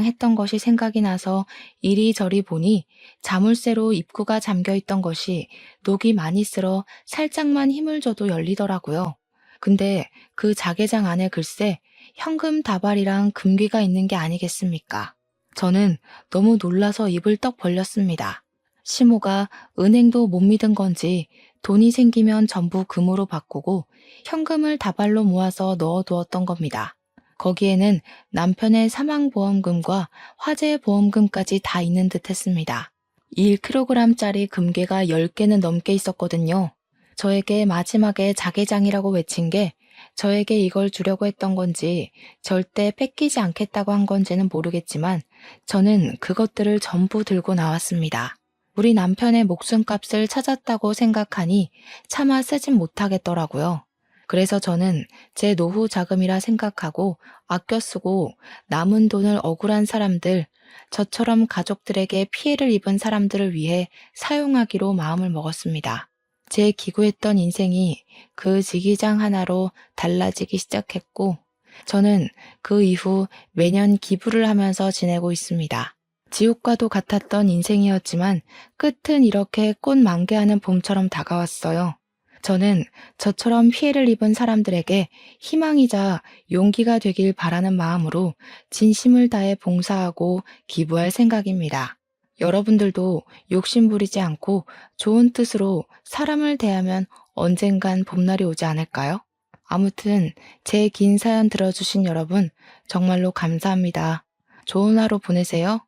A: 했던 것이 생각이 나서 이리저리 보니 자물쇠로 입구가 잠겨 있던 것이 녹이 많이 쓸어 살짝만 힘을 줘도 열리더라고요. 근데 그 자개장 안에 글쎄 현금 다발이랑 금괴가 있는 게 아니겠습니까? 저는 너무 놀라서 입을 떡 벌렸습니다. 시모가 은행도 못 믿은 건지 돈이 생기면 전부 금으로 바꾸고 현금을 다발로 모아서 넣어두었던 겁니다. 거기에는 남편의 사망보험금과 화재보험금까지 다 있는 듯 했습니다. 1kg짜리 금괴가 10개는 넘게 있었거든요. 저에게 마지막에 자개장이라고 외친 게 저에게 이걸 주려고 했던 건지 절대 뺏기지 않겠다고 한 건지는 모르겠지만 저는 그것들을 전부 들고 나왔습니다. 우리 남편의 목숨값을 찾았다고 생각하니 차마 쓰진 못하겠더라고요. 그래서 저는 제 노후 자금이라 생각하고 아껴 쓰고 남은 돈을 억울한 사람들, 저처럼 가족들에게 피해를 입은 사람들을 위해 사용하기로 마음을 먹었습니다. 제 기구했던 인생이 그 지기장 하나로 달라지기 시작했고, 저는 그 이후 매년 기부를 하면서 지내고 있습니다. 지옥과도 같았던 인생이었지만 끝은 이렇게 꽃 만개하는 봄처럼 다가왔어요. 저는 저처럼 피해를 입은 사람들에게 희망이자 용기가 되길 바라는 마음으로 진심을 다해 봉사하고 기부할 생각입니다. 여러분들도 욕심 부리지 않고 좋은 뜻으로 사람을 대하면 언젠간 봄날이 오지 않을까요? 아무튼 제 긴 사연 들어주신 여러분 정말로 감사합니다. 좋은 하루 보내세요.